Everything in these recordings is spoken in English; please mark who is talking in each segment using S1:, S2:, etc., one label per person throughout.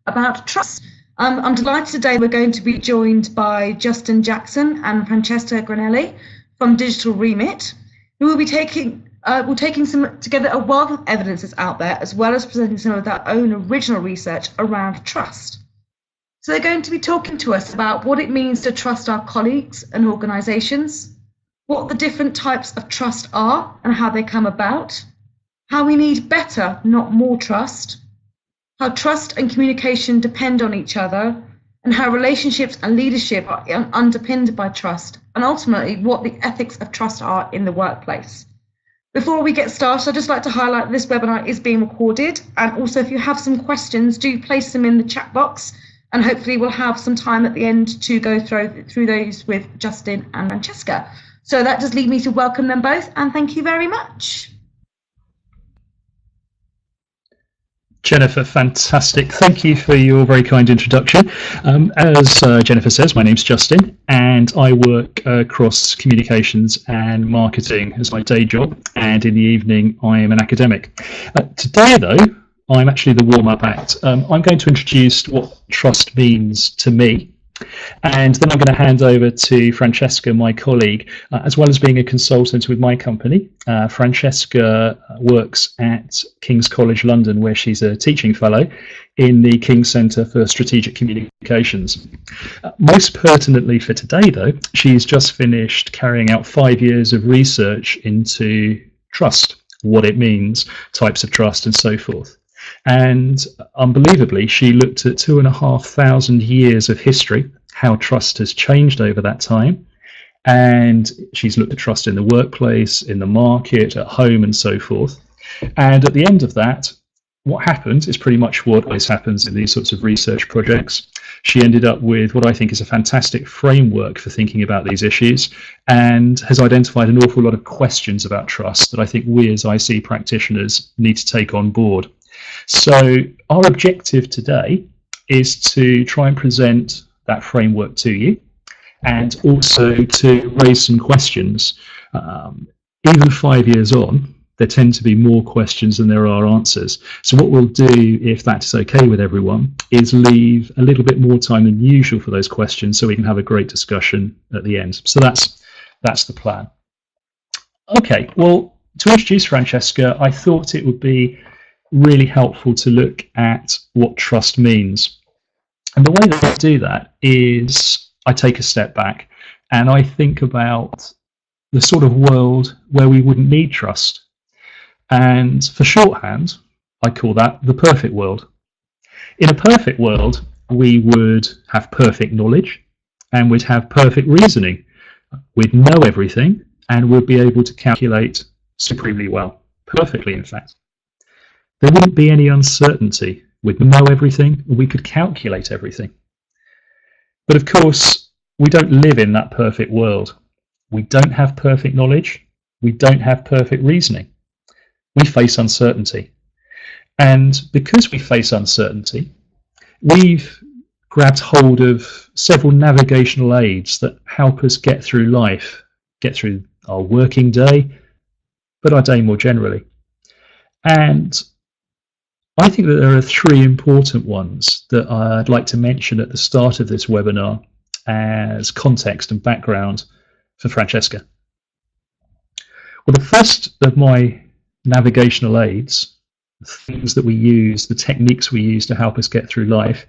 S1: about trust. I'm delighted today we're going to be joined by Justin Jackson and Francesca Granelli from Digital Remit, who will be taking together a wealth of evidence that's out there, as well as presenting some of their own original research around trust. So they're going to be talking to us about what it means to trust our colleagues and organisations, what the different types of trust are and how they come about, how we need better, not more trust, how trust and communication depend on each other, and how relationships and leadership are underpinned by trust, and ultimately what the ethics of trust are in the workplace. Before we get started, I'd just like to highlight this webinar is being recorded, and also if you have some questions, do place them in the chat box, and hopefully we'll have some time at the end to go through those with Justin and Francesca. So that does lead me to welcome them both, and thank you very much.
S2: Jennifer, fantastic. Thank you for your very kind introduction. As Jennifer says, my name's Justin, and I work across communications and marketing as my day job, and in the evening I am an academic. Today, though, I'm actually the warm-up act. I'm going to introduce what trust means to me, and then I'm going to hand over to Francesca, my colleague, as well as being a consultant with my company. Francesca works at King's College London, where she's a teaching fellow in the King's Centre for Strategic Communications. Most pertinently for today, though, she's just finished carrying out 5 years of research into trust, what it means, types of trust, and so forth. And unbelievably, she looked at 2,500 years of history, how trust has changed over that time. And she's looked at trust in the workplace, in the market, at home, and so forth. And at the end of that, what happened is pretty much what always happens in these sorts of research projects. She ended up with what I think is a fantastic framework for thinking about these issues, and has identified an awful lot of questions about trust that I think we as IC practitioners need to take on board. So our objective today is to try and present that framework to you, and also to raise some questions. Even 5 years on, there tend to be more questions than there are answers. So what we'll do, if that's okay with everyone, is leave a little bit more time than usual for those questions so we can have a great discussion at the end. So that's the plan. Okay, well, to introduce Francesca, I thought it would be really helpful to look at what trust means. And the way that I do that is I take a step back and I think about the sort of world where we wouldn't need trust. And for shorthand, I call that the perfect world. In a perfect world, we would have perfect knowledge and we'd have perfect reasoning. We'd know everything and we'd be able to calculate supremely well, perfectly in fact. There wouldn't be any uncertainty. We'd know everything, and we could calculate everything. But of course, we don't live in that perfect world. We don't have perfect knowledge. We don't have perfect reasoning. We face uncertainty. And because we face uncertainty, we've grabbed hold of several navigational aids that help us get through life, get through our working day, but our day more generally. And I think that there are 3 important ones that I'd like to mention at the start of this webinar as context and background for Francesca. Well, the first of my navigational aids, the things that we use, the techniques we use to help us get through life,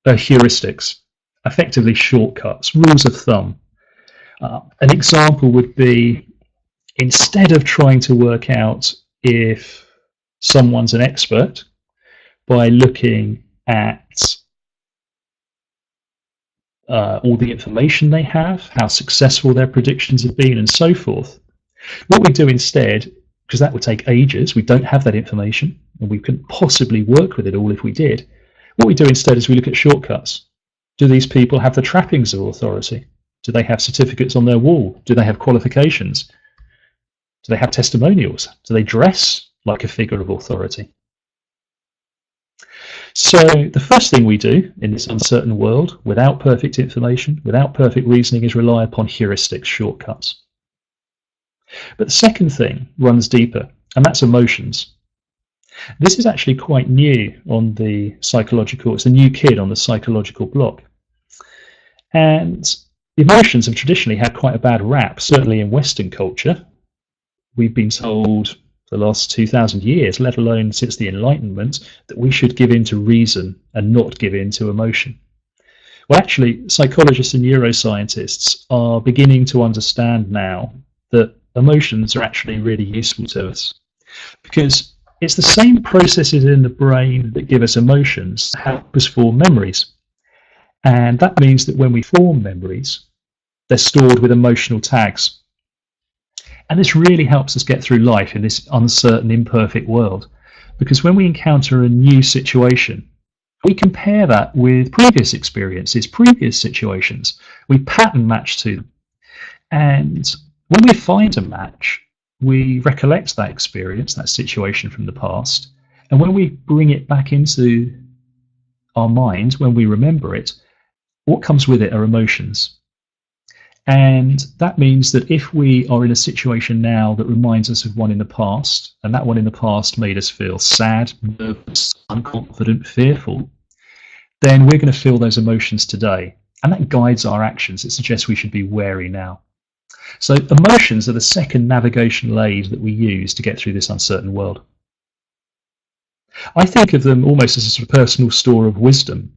S2: are heuristics, effectively shortcuts, rules of thumb. An example would be, instead of trying to work out if someone's an expert by looking at all the information they have, how successful their predictions have been, and so forth, what we do instead, because that would take ages, we don't have that information, and we couldn't possibly work with it all if we did, what we do instead is we look at shortcuts. Do these people have the trappings of authority? Do they have certificates on their wall? Do they have qualifications? Do they have testimonials? Do they dress like a figure of authority? So the first thing we do in this uncertain world, without perfect information, without perfect reasoning, is rely upon heuristics, shortcuts. But the second thing runs deeper, and that's emotions. This is actually quite new on the psychological, it's a new kid on the psychological block. And emotions have traditionally had quite a bad rap, certainly in Western culture. We've been told for the last 2,000 years, let alone since the Enlightenment, that we should give in to reason and not give in to emotion. Well, actually, psychologists and neuroscientists are beginning to understand now that emotions are actually really useful to us, because it's the same processes in the brain that give us emotions that help us form memories. And that means that when we form memories, they're stored with emotional tags. And this really helps us get through life in this uncertain, imperfect world. Because when we encounter a new situation, we compare that with previous experiences, previous situations. We pattern match to them. And when we find a match, we recollect that experience, that situation from the past. And when we bring it back into our mind, when we remember it, what comes with it are emotions. And that means that if we are in a situation now that reminds us of one in the past, and that one in the past made us feel sad, nervous, unconfident, fearful, then we're going to feel those emotions today. And that guides our actions. It suggests we should be wary now. So emotions are the second navigational aid that we use to get through this uncertain world. I think of them almost as a sort of personal store of wisdom.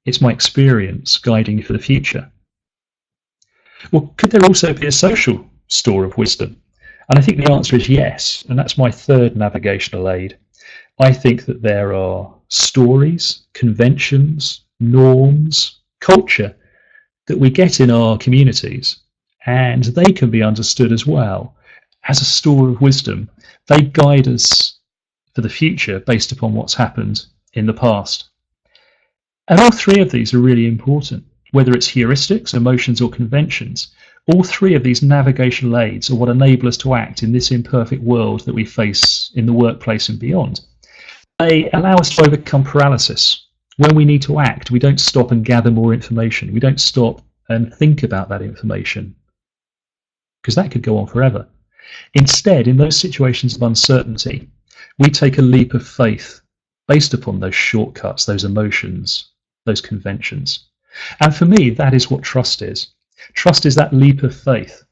S2: It's my experience guiding you for the future. Well, could there also be a social store of wisdom? And I think the answer is yes, and that's my third navigational aid. I think that there are stories, conventions, norms, culture that we get in our communities, and they can be understood as well as a store of wisdom. They guide us for the future based upon what's happened in the past. And all three of these are really important. Whether it's heuristics, emotions, or conventions, all three of these navigational aids are what enable us to act in this imperfect world that we face in the workplace and beyond. They allow us to overcome paralysis. When we need to act, we don't stop and gather more information. We don't stop and think about that information, because that could go on forever. Instead, in those situations of uncertainty, we take a leap of faith based upon those shortcuts, those emotions, those conventions. And for me, that is what trust is. Trust is that leap of faith.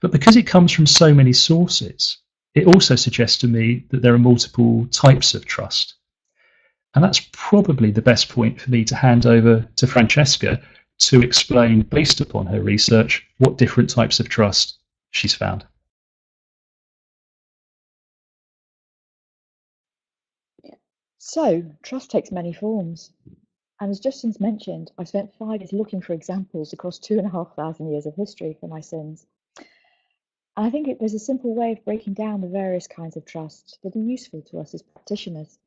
S2: But because it comes from so many sources, it also suggests to me that there are multiple types of trust. And that's probably the best point for me to hand over to Francesca to explain, based upon her research, what different types of trust she's found.
S3: So, trust takes many forms. And as Justin's mentioned, I've spent 5 years looking for examples across 2,500 years of history for my sins. And I think there's a simple way of breaking down the various kinds of trust that are useful to us as practitioners.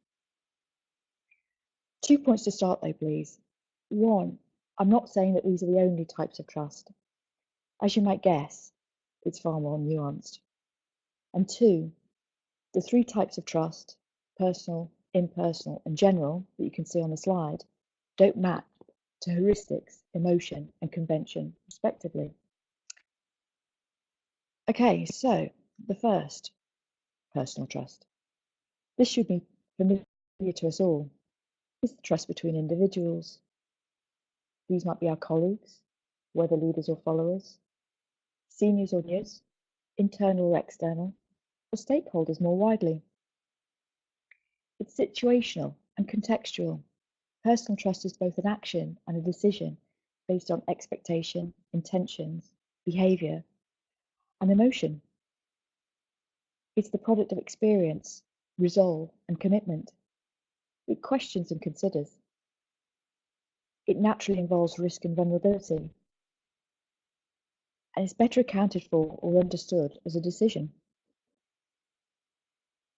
S3: 2 points to start though, please. 1, I'm not saying that these are the only types of trust. As you might guess, it's far more nuanced. And 2, the 3 types of trust, personal, impersonal, and general, that you can see on the slide, don't map to heuristics, emotion, and convention, respectively. Okay, so the first, personal trust. This should be familiar to us all. It's the trust between individuals. These might be our colleagues, whether leaders or followers, seniors or juniors, internal or external, or stakeholders more widely. It's situational and contextual. Personal trust is both an action and a decision based on expectation, intentions, behaviour, and emotion. It's the product of experience, resolve, and commitment. It questions and considers. It naturally involves risk and vulnerability. And it's better accounted for or understood as a decision.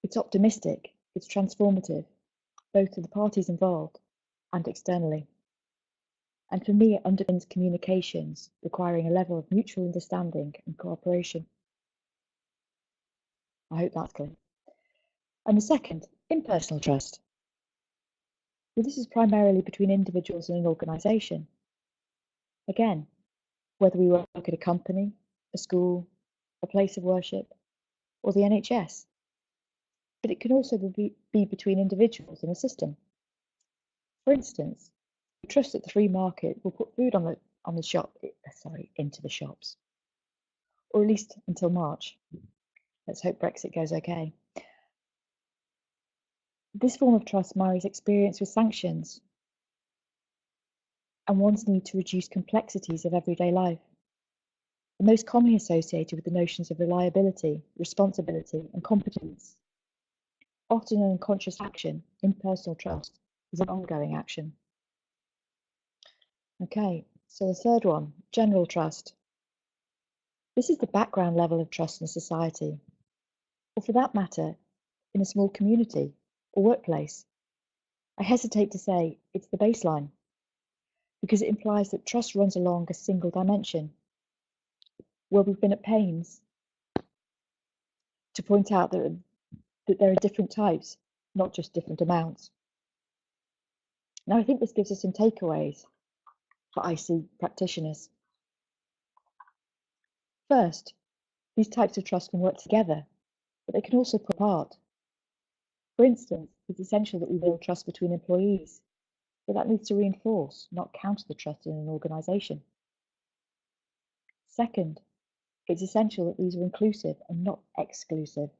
S3: It's optimistic, it's transformative, both to the parties involved and externally. And for me, it underpins communications requiring a level of mutual understanding and cooperation. I hope that's clear. And the second, impersonal trust. Well, this is primarily between individuals and an organisation. Again, whether we work at a company, a school, a place of worship, or the NHS. but it can also be between individuals in a system. For instance, we trust that the free market will put food into the shops, or at least until March. Let's hope Brexit goes okay. This form of trust marries experience with sanctions and one's need to reduce complexities of everyday life, the most commonly associated with the notions of reliability, responsibility, and competence. Often an unconscious action, impersonal trust is an ongoing action. Okay, so the third one, general trust. This is the background level of trust in a society, or for that matter, in a small community or workplace. I hesitate to say it's the baseline, because it implies that trust runs along a single dimension, where we've been at pains to point out that there are different types, not just different amounts. Now, I think this gives us some takeaways for IC practitioners. First, these types of trust can work together, but they can also pull apart. For instance, it's essential that we build trust between employees, but that needs to reinforce, not counter the trust in an organisation. Second, it's essential that these are inclusive and not exclusive.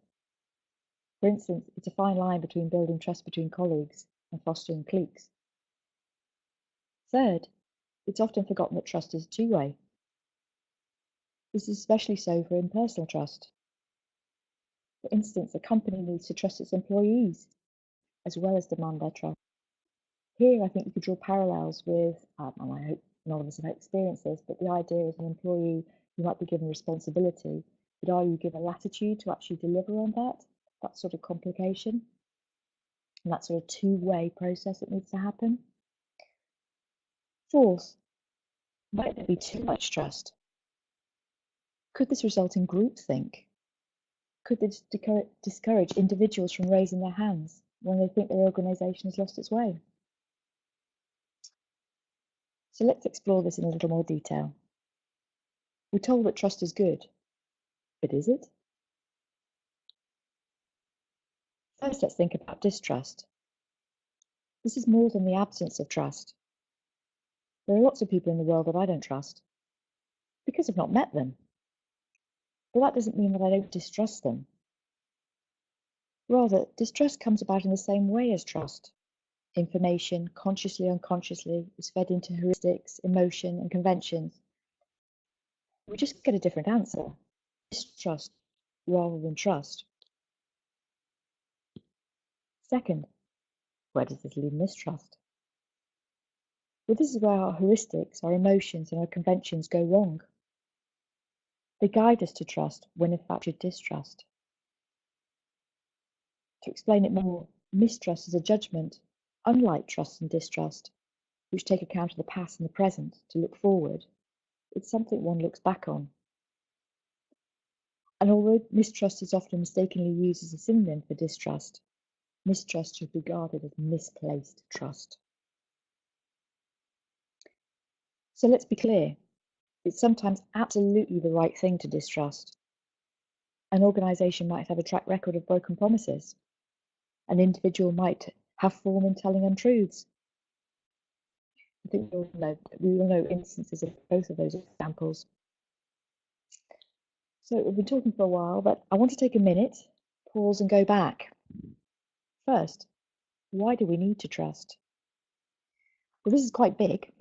S3: For instance, it's a fine line between building trust between colleagues and fostering cliques. Third, it's often forgotten that trust is two-way. This is especially so for impersonal trust. For instance, a company needs to trust its employees as well as demand their trust. Here, I think you could draw parallels with, and I hope none of us have experienced this, but the idea as an employee, you might be given responsibility, but are you given latitude to actually deliver on that sort of complication, and that sort of two-way process that needs to happen? Fourth, might there be too much trust? Could this result in groupthink? Could this discourage individuals from raising their hands when they think their organisation has lost its way? So let's explore this in a little more detail. We're told that trust is good, but is it? First, let's think about distrust. This is more than the absence of trust. There are lots of people in the world that I don't trust because I've not met them. But that doesn't mean that I don't distrust them. Rather, distrust comes about in the same way as trust. Information, consciously or unconsciously, is fed into heuristics, emotion, and conventions. We just get a different answer. Distrust rather than trust. Second, where does this lead mistrust? Well, this is where our heuristics, our emotions, and our conventions go wrong. They guide us to trust when in fact we should distrust. To explain it more, mistrust is a judgment, unlike trust and distrust, which take account of the past and the present to look forward. It's something one looks back on. And although mistrust is often mistakenly used as a synonym for distrust, mistrust should be regarded as misplaced trust. So let's be clear, it's sometimes absolutely the right thing to distrust. An organisation might have a track record of broken promises. An individual might have form in telling untruths. I think we all know instances of both of those examples. So we've been talking for a while, but I want to take a minute, pause and go back. First, why do we need to trust? Well, this is quite big,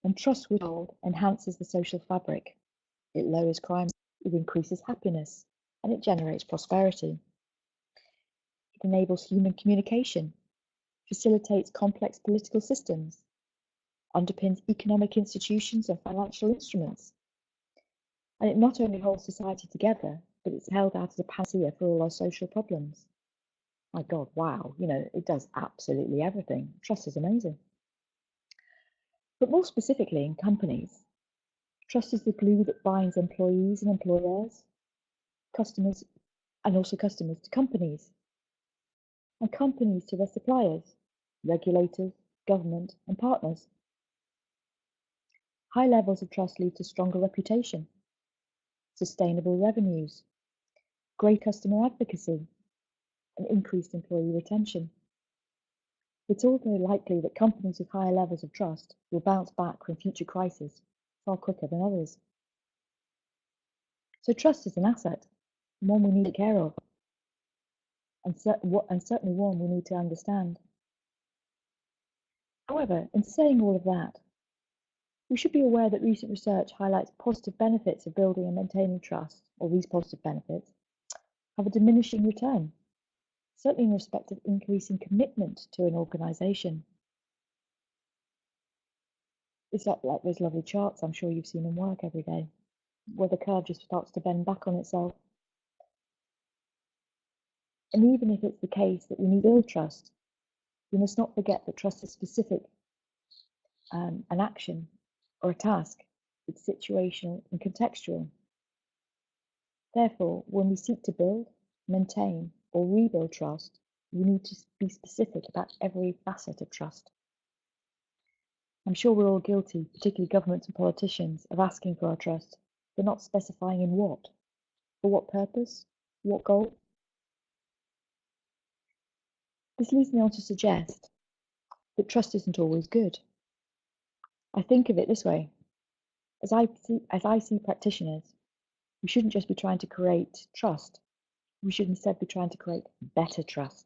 S3: and trust, we're told, enhances the social fabric. It lowers crime, it increases happiness, and it generates prosperity. It enables human communication, facilitates complex political systems, underpins economic institutions and financial instruments. And it not only holds society together, but it's held out as a panacea for all our social problems. My God, wow, it does absolutely everything. Trust is amazing. But more specifically in companies, trust is the glue that binds employees and employers, customers, and also customers to companies, and companies to their suppliers, regulators, government, and partners. High levels of trust lead to stronger reputation, sustainable revenues, great customer advocacy, and increased employee retention. It's also likely that companies with higher levels of trust will bounce back from future crises far quicker than others. So trust is an asset, one we need to take care of, and certainly one we need to understand. However, in saying all of that, we should be aware that recent research highlights positive benefits of building and maintaining trust, or these positive benefits, have a diminishing return, certainly in respect of increasing commitment to an organisation. It's like those lovely charts I'm sure you've seen in work every day, where the curve just starts to bend back on itself. And even if it's the case that we need to build trust, we must not forget that trust is specific, an action or a task. It's situational and contextual. Therefore, when we seek to build, maintain, or rebuild trust, we need to be specific about every facet of trust. I'm sure we're all guilty, particularly governments and politicians, of asking for our trust, but not specifying in what, for what purpose, what goal. This leads me on to suggest that trust isn't always good. I think of it this way. As I see practitioners, we shouldn't just be trying to create trust. We should instead be trying to create better trust.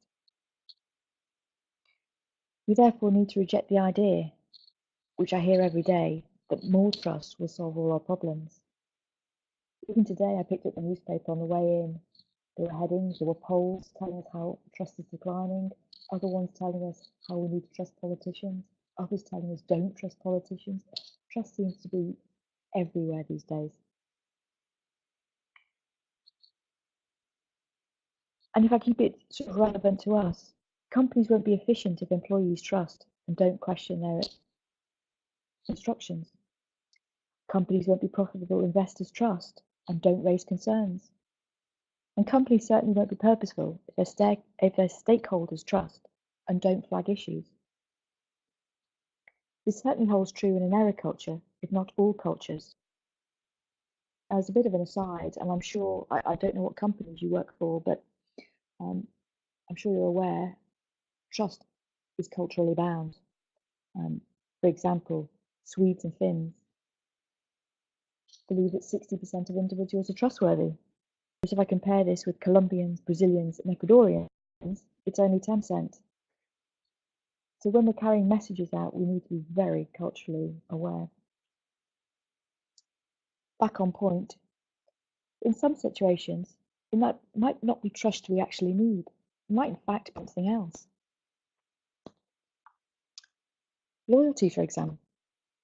S3: We therefore need to reject the idea, which I hear every day, that more trust will solve all our problems. Even today, I picked up the newspaper on the way in. There were headings, there were polls telling us how trust is declining, other ones telling us how we need to trust politicians, others telling us don't trust politicians. Trust seems to be everywhere these days. And if I keep it sort of relevant to us, companies won't be efficient if employees trust and don't question their instructions. Companies won't be profitable if investors trust and don't raise concerns. And companies certainly won't be purposeful if their stakeholders trust and don't flag issues. This certainly holds true in an error culture, if not all cultures. As a bit of an aside, and I'm sure, I don't know what companies you work for, but I'm sure you're aware, trust is culturally bound. For example, Swedes and Finns believe that 60% of individuals are trustworthy. If I compare this with Colombians, Brazilians, and Ecuadorians, it's only 10%. So when we're carrying messages out, we need to be very culturally aware. Back on point, in some situations, it might not be trust we actually need. It might in fact be something else. Loyalty, for example.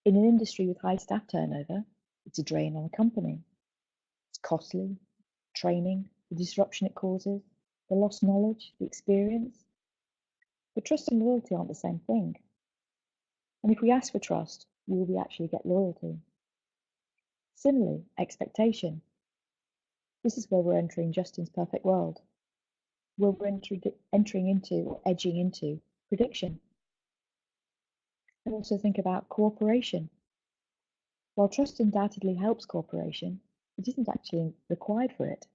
S3: In an industry with high staff turnover, it's a drain on a company. It's costly, training, the disruption it causes, the lost knowledge, the experience. But trust and loyalty aren't the same thing. And if we ask for trust, will we actually get loyalty? Similarly, expectation. This is where we're entering Justin's perfect world, where we're entering into or edging into prediction. And also think about cooperation. While trust undoubtedly helps cooperation, it isn't actually required for it.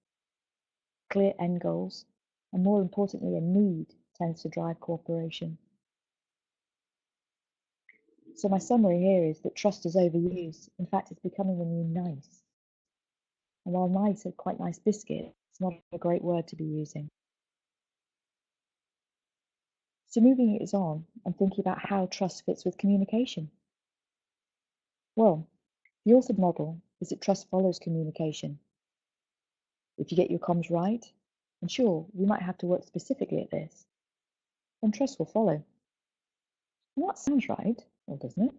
S3: Clear end goals, and more importantly, a need tends to drive cooperation. So my summary here is that trust is overused. In fact, it's becoming the new nice. And while nice is quite nice biscuit, it's not a great word to be using. So moving it on and thinking about how trust fits with communication. Well, the authored model is that trust follows communication. If you get your comms right, and sure, we might have to work specifically at this, then trust will follow. And that sounds right, or doesn't it?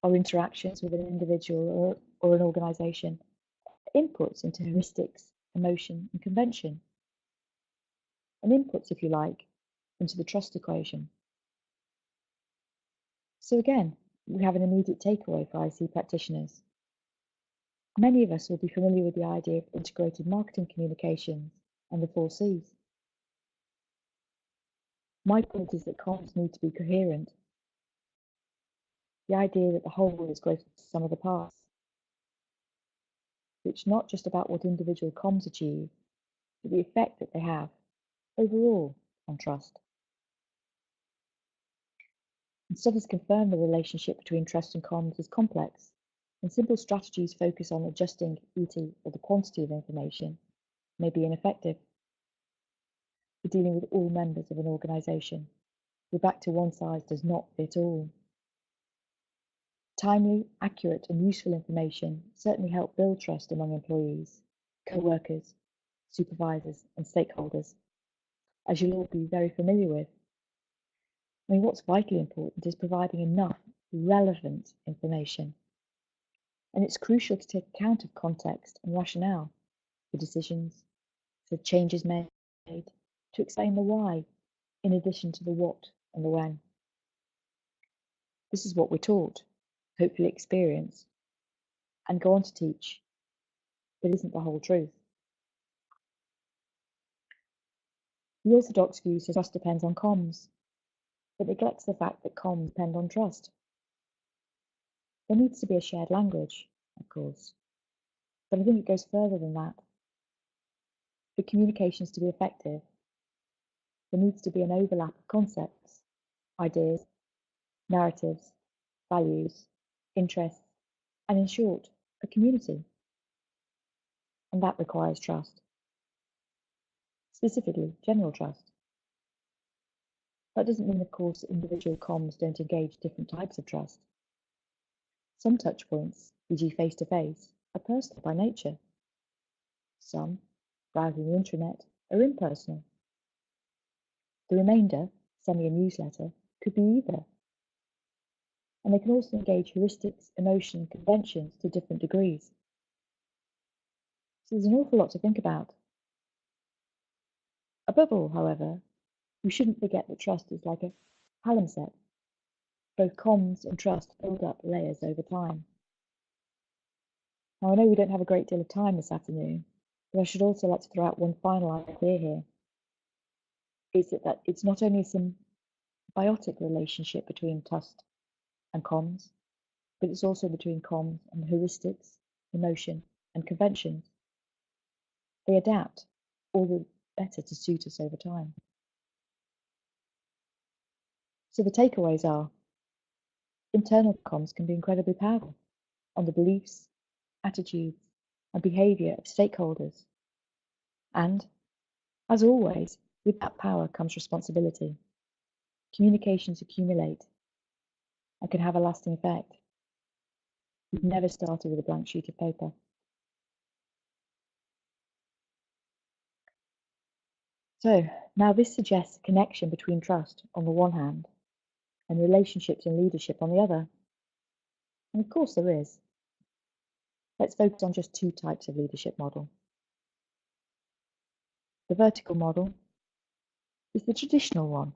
S3: Our interactions with an individual or an organisation are inputs into heuristics, emotion, and convention. And inputs, if you like, into the trust equation. So again, we have an immediate takeaway for IC practitioners. Many of us will be familiar with the idea of integrated marketing communications and the 4 Cs. My point is that comms need to be coherent. The idea that the whole is greater than the sum of the parts. It's not just about what individual comms achieve, but the effect that they have overall on trust. And studies confirm the relationship between trust and comms is complex, and simple strategies focus on adjusting ET or the quantity of information may be ineffective. For dealing with all members of an organisation, we're back to one size does not fit all. Timely, accurate and useful information certainly help build trust among employees, co-workers, supervisors and stakeholders, as you'll all be very familiar with. I mean, what's vitally important is providing enough relevant information. And it's crucial to take account of context and rationale for decisions, for changes made, to explain the why, in addition to the what and the when. This is what we're taught, hopefully experience, and go on to teach, but isn't the whole truth. The orthodox view says trust depends on comms, but neglects the fact that comms depend on trust. There needs to be a shared language, of course, but I think it goes further than that. For communications to be effective, there needs to be an overlap of concepts, ideas, narratives, values, interests, and in short, a community. And that requires trust. Specifically, general trust. That doesn't mean, of course, that individual comms don't engage different types of trust. Some touchpoints, e.g. face-to-face, are personal by nature. Some, browsing the intranet, are impersonal. The remainder, sending a newsletter, could be either. And they can also engage heuristics, emotion, and conventions to different degrees. So there's an awful lot to think about. Above all, however, we shouldn't forget that trust is like a palimpsest. Both comms and trust build up layers over time. Now, I know we don't have a great deal of time this afternoon, but I should also like to throw out one final idea here. Is that it's not only a symbiotic relationship between trust and comms, but it's also between comms and heuristics, emotion, and conventions. They adapt all the better to suit us over time. So the takeaways are, internal comms can be incredibly powerful on the beliefs, attitudes, and behaviour of stakeholders. And, as always, with that power comes responsibility. Communications accumulate and can have a lasting effect. We've never started with a blank sheet of paper. So, now this suggests a connection between trust on the one hand and relationships and leadership on the other. And of course there is. Let's focus on just two types of leadership model. The vertical model is the traditional one.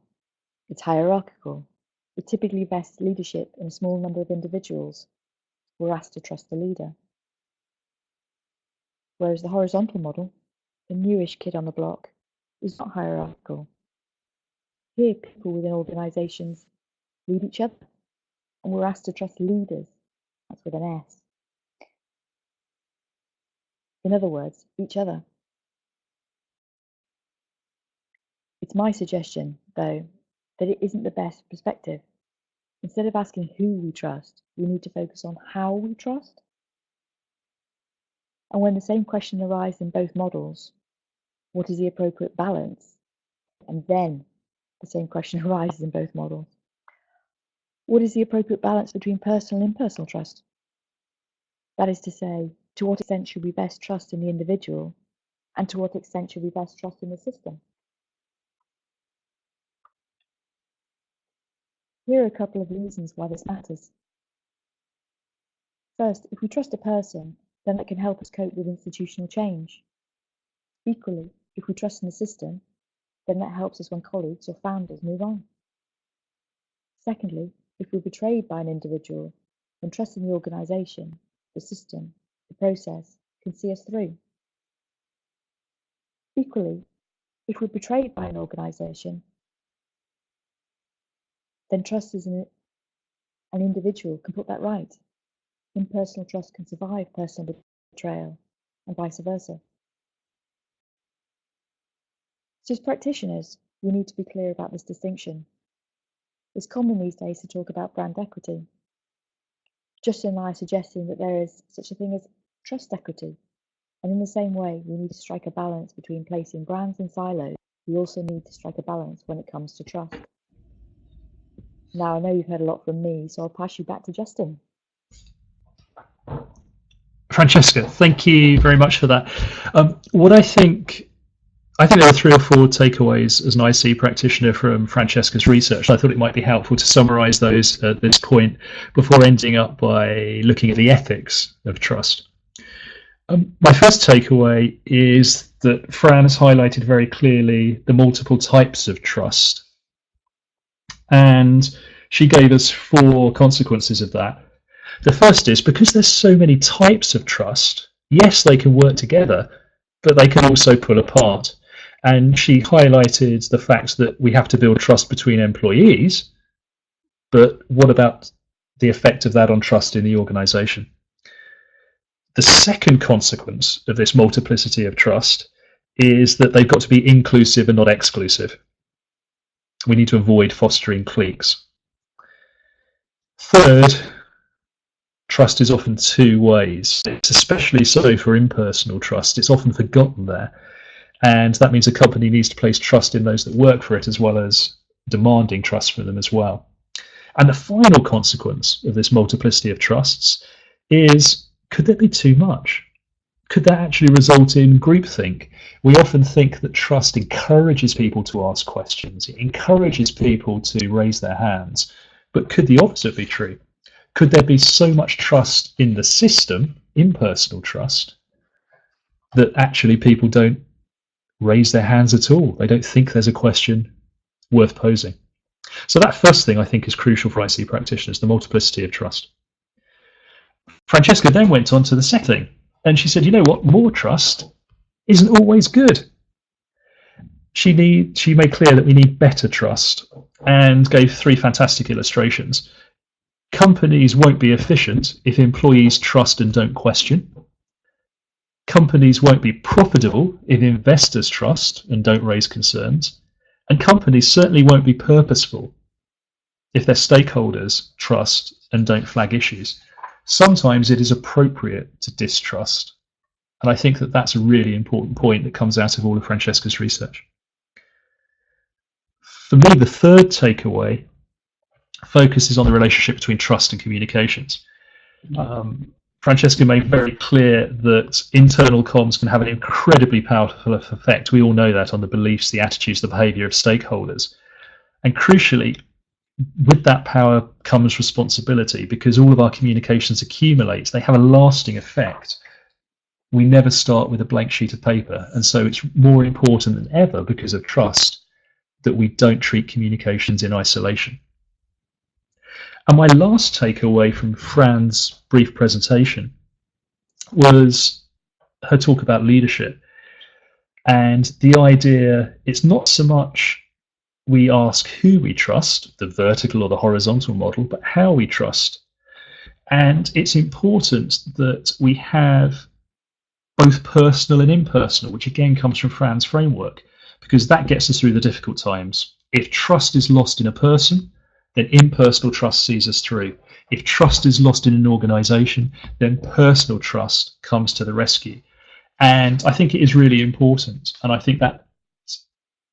S3: It's hierarchical. It typically vests leadership in a small number of individuals who are asked to trust the leader. Whereas the horizontal model, the newish kid on the block, is not hierarchical. Here, people within organisations lead each other, and we're asked to trust leaders. That's with an S. In other words, each other. It's my suggestion, though, that it isn't the best perspective. Instead of asking who we trust, we need to focus on how we trust. And when the same question arises in both models, what is the appropriate balance? And then the same question arises in both models. What is the appropriate balance between personal and impersonal trust? That is to say, to what extent should we best trust in the individual, and to what extent should we best trust in the system? Here are a couple of reasons why this matters. First, if we trust a person, then that can help us cope with institutional change. Equally, if we trust in the system, then that helps us when colleagues or founders move on. Secondly, if we're betrayed by an individual, then trust in the organisation, the system, the process can see us through. Equally, if we're betrayed by an organisation, then trust in an individual can put that right. Impersonal trust can survive personal betrayal, and vice versa. So as practitioners, we need to be clear about this distinction. It's common these days to talk about brand equity. Justin and I are suggesting that there is such a thing as trust equity. And in the same way, we need to strike a balance between placing brands in silos. We also need to strike a balance when it comes to trust. Now, I know you've heard a lot from me, so I'll pass you back to Justin.
S2: Francesca, thank you very much for that. I think there are 3 or 4 takeaways as an IC practitioner from Francesca's research. I thought it might be helpful to summarise those at this point before ending up by looking at the ethics of trust. My first takeaway is that Fran has highlighted very clearly the multiple types of trust. And she gave us 4 consequences of that. The first is, because there's so many types of trust, yes, they can work together, but they can also pull apart. And she highlighted the fact that we have to build trust between employees, but what about the effect of that on trust in the organisation? The second consequence of this multiplicity of trust is that they've got to be inclusive and not exclusive. We need to avoid fostering cliques. Third, trust is often 2 ways. It's especially so for impersonal trust. It's often forgotten there. And that means a company needs to place trust in those that work for it, as well as demanding trust from them as well. And the final consequence of this multiplicity of trusts is, could there be too much? Could that actually result in groupthink? We often think that trust encourages people to ask questions. It encourages people to raise their hands. But could the opposite be true? Could there be so much trust in the system, impersonal trust, that actually people don't raise their hands at all? They don't think there's a question worth posing. So that first thing I think is crucial for IC practitioners, the multiplicity of trust. Francesca then went on to the second thing, and she said, you know what, more trust isn't always good. She made clear that we need better trust and gave 3 fantastic illustrations. Companies won't be efficient if employees trust and don't question. Companies won't be profitable if investors trust and don't raise concerns. And companies certainly won't be purposeful if their stakeholders trust and don't flag issues. Sometimes it is appropriate to distrust. And I think that that's a really important point that comes out of all of Francesca's research. For me, the third takeaway focuses on the relationship between trust and communications. Francesca made very clear that internal comms can have an incredibly powerful effect. We all know that, on the beliefs, the attitudes, the behaviour of stakeholders. And crucially, with that power comes responsibility, because all of our communications accumulate. They have a lasting effect. We never start with a blank sheet of paper. And so it's more important than ever, because of trust, that we don't treat communications in isolation. And my last takeaway from Fran's brief presentation was her talk about leadership. And the idea, it's not so much we ask who we trust, the vertical or the horizontal model, but how we trust. And it's important that we have both personal and impersonal, which again comes from Fran's framework, because that gets us through the difficult times. If trust is lost in a person, then impersonal trust sees us through. If trust is lost in an organisation, then personal trust comes to the rescue. And I think it is really important, and I think that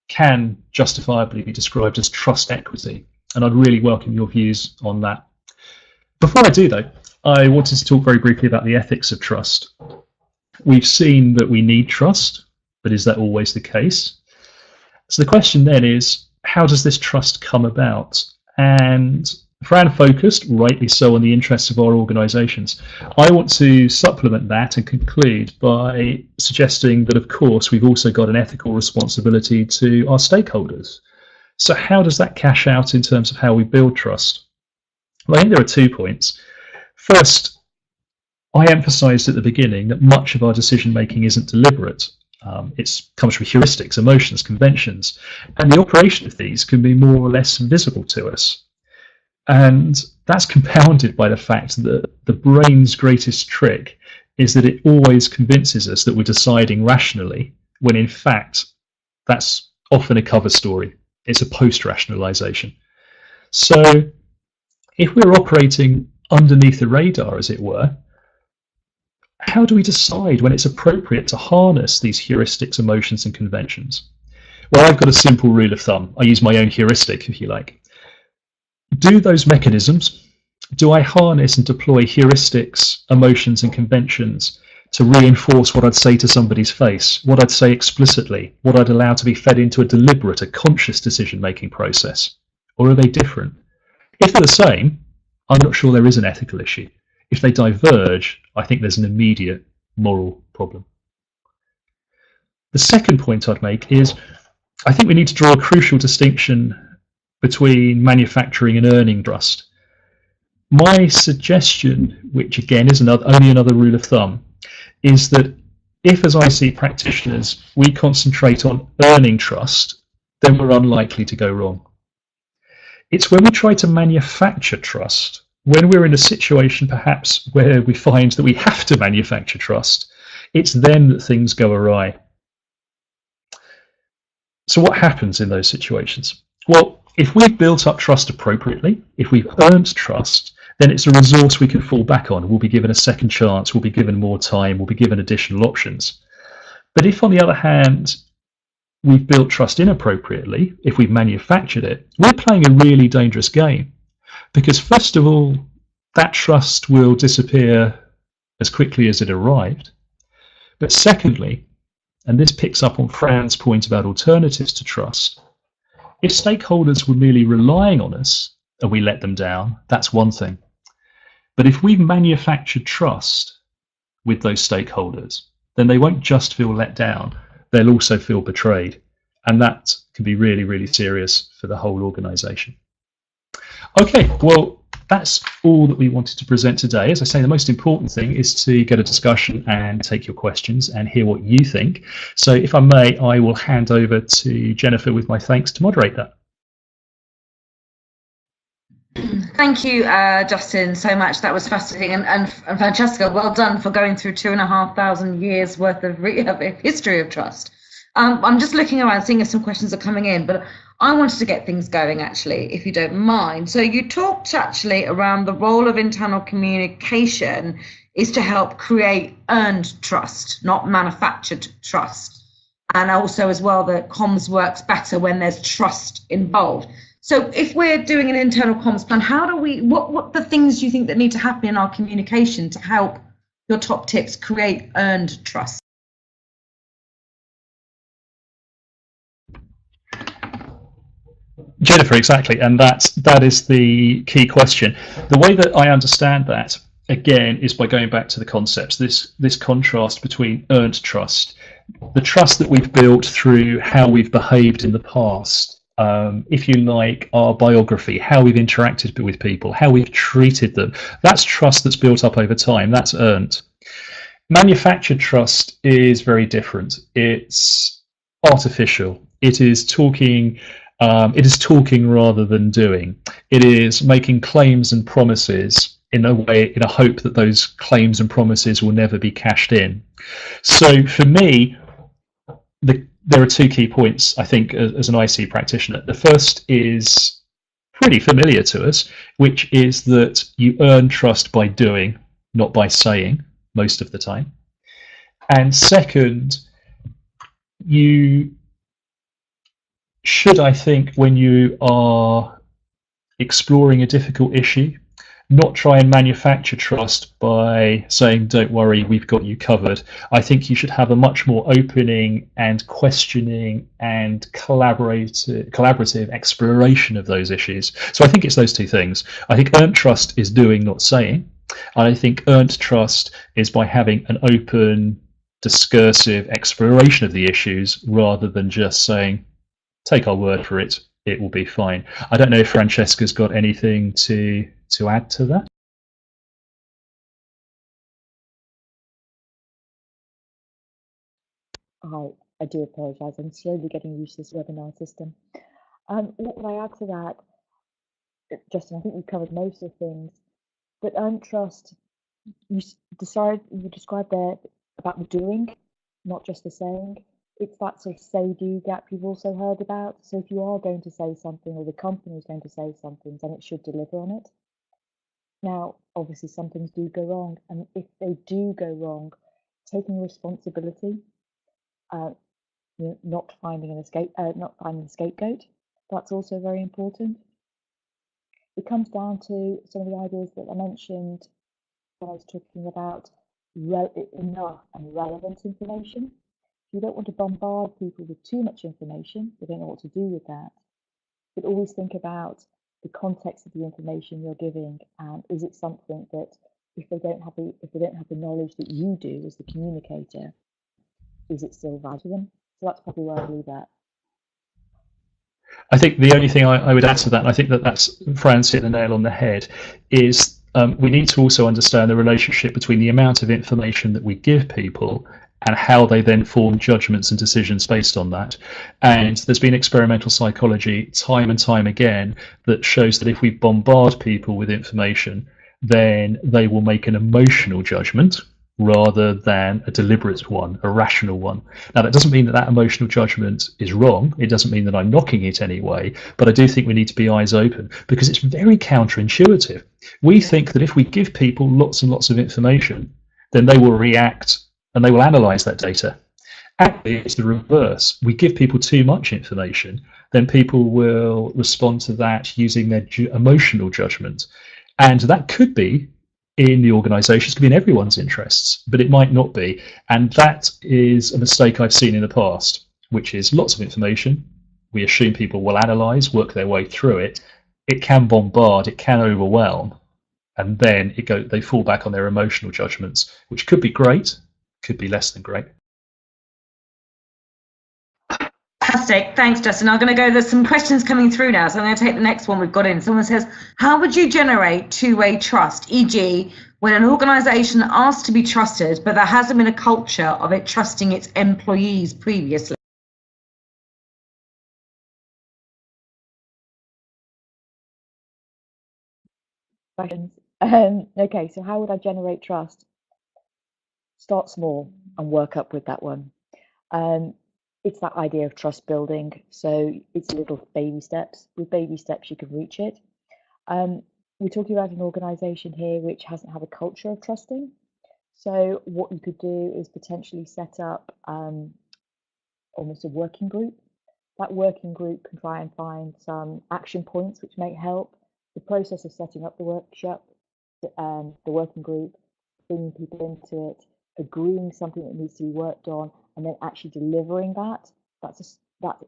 S2: can justifiably be described as trust equity. And I'd really welcome your views on that. Before I do, though, I wanted to talk very briefly about the ethics of trust. We've seen that we need trust, but is that always the case? So the question then is, how does this trust come about? And Fran focused, rightly so, on the interests of our organisations. I want to supplement that and conclude by suggesting that, of course, we've also got an ethical responsibility to our stakeholders. So how does that cash out in terms of how we build trust? Well, I think there are 2 points. First, I emphasised at the beginning that much of our decision making isn't deliberate. It comes from heuristics, emotions, conventions, and the operation of these can be more or less invisible to us. And that's compounded by the fact that the brain's greatest trick is that it always convinces us that we're deciding rationally, when in fact that's often a cover story. It's a post-rationalization. So if we're operating underneath the radar, as it were, how do we decide when it's appropriate to harness these heuristics, emotions, and conventions? Well, I've got a simple rule of thumb. I use my own heuristic, if you like. Do those mechanisms, do I harness and deploy heuristics, emotions, and conventions to reinforce what I'd say to somebody's face, what I'd say explicitly, what I'd allow to be fed into a deliberate, a conscious decision-making process? Or are they different? If they're the same, I'm not sure there is an ethical issue. If they diverge, I think there's an immediate moral problem. The second point I'd make is I think we need to draw a crucial distinction between manufacturing and earning trust. My suggestion, which again is only another rule of thumb, is that if as IC practitioners we concentrate on earning trust, then we're unlikely to go wrong. It's when we try to manufacture trust, when we're in a situation perhaps where we find that we have to manufacture trust, it's then that things go awry. So what happens in those situations? Well, if we've built up trust appropriately, if we've earned trust, then it's a resource we can fall back on. We'll be given a second chance, we'll be given more time, we'll be given additional options. But if, on the other hand, we've built trust inappropriately, if we've manufactured it, we're playing a really dangerous game. Because first of all, that trust will disappear as quickly as it arrived. But secondly, and this picks up on Fran's point about alternatives to trust, if stakeholders were merely relying on us and we let them down, that's one thing. But if we've manufactured trust with those stakeholders, then they won't just feel let down, they'll also feel betrayed. And that can be really, really serious for the whole organization. Okay, well, that's all that we wanted to present today. As I say, the most important thing is to get a discussion and take your questions and hear what you think. So if I may, I will hand over to Jennifer with my thanks to moderate that.
S1: Thank you, Justin, so much. That was fascinating. And Francesca, well done for going through 2,500 years worth of history of trust. I'm just looking around, seeing if some questions are coming in, but I wanted to get things going, actually, if you don't mind. So you talked actually around the role of internal communication is to help create earned trust, not manufactured trust. And also as well, that comms works better when there's trust involved. So if we're doing an internal comms plan, how do we, what the things do you think that need to happen in our communication to help your top tips create earned trust?
S2: Jennifer, exactly, and that is the key question. The way that I understand that, again, is by going back to the concepts, this contrast between earned trust, the trust that we've built through how we've behaved in the past, if you like, our biography, how we've interacted with people, how we've treated them. That's trust that's built up over time, that's earned. Manufactured trust is very different. It's artificial. It is talking rather than doing. It is making claims and promises in a hope that those claims and promises will never be cashed in. So for me, there are two key points, I think, as an IC practitioner. The first is pretty familiar to us, which is that you earn trust by doing, not by saying, most of the time. And second, you should, I think, when you are exploring a difficult issue, not try and manufacture trust by saying, don't worry, we've got you covered. I think you should have a much more opening and questioning and collaborative exploration of those issues. So I think it's those two things. I think earned trust is doing, not saying. And I think earned trust is by having an open, discursive exploration of the issues rather than just saying, take our word for it, it will be fine. I don't know if Francesca's got anything to add to that.
S3: I do apologise. I'm slowly getting used to this webinar system. What would I add to that? Justin, I think we've covered most of things. But earned trust, you described there about the doing, not just the saying. It's that sort of say-do gap you've also heard about. So if you are going to say something, or the company is going to say something, then it should deliver on it. Now, obviously, some things do go wrong, and if they do go wrong, taking responsibility, not finding a scapegoat, that's also very important. It comes down to some of the ideas that I mentioned when I was talking about enough and relevant information. You don't want to bombard people with too much information. They don't know what to do with that. But always think about the context of the information you're giving, and is it something that if they don't have the knowledge that you do as the communicator, is it still valuable to them? So that's probably where I leave that.
S2: I think the only thing I would add to that, and I think that's Fran's hit the nail on the head, is we need to also understand the relationship between the amount of information that we give people and how they then form judgments and decisions based on that. And there's been experimental psychology time and time again that shows that if we bombard people with information, then they will make an emotional judgment rather than a deliberate one, a rational one. Now, that doesn't mean that that emotional judgment is wrong. It doesn't mean that I'm knocking it anyway, but I do think we need to be eyes open because it's very counterintuitive. We think that if we give people lots and lots of information, then they will react and they will analyze that data. Actually, it's the reverse. We give people too much information, then people will respond to that using their emotional judgment. And that could be in the organisations, could be in everyone's interests, but it might not be. And that is a mistake I've seen in the past, which is lots of information. We assume people will analyse, work their way through it. It can bombard, it can overwhelm, and then they fall back on their emotional judgments, which could be great, could be less than great.
S1: Fantastic. Thanks, Justin. I'm going to go, there's some questions coming through now, so I'm going to take the next one we've got in. Someone says, how would you generate two-way trust, e.g. when an organisation asks to be trusted, but there hasn't been a culture of it trusting its employees previously?
S3: Questions. Okay, so how would I generate trust? Start small and work up with that one. It's that idea of trust building. So it's little baby steps. With baby steps, you can reach it. We're talking about an organisation here which hasn't had a culture of trusting. So what you could do is potentially set up almost a working group. That working group can try and find some action points which may help. The process of setting up the workshop, the working group, bringing people into it, agreeing something that needs to be worked on, and then actually delivering that. That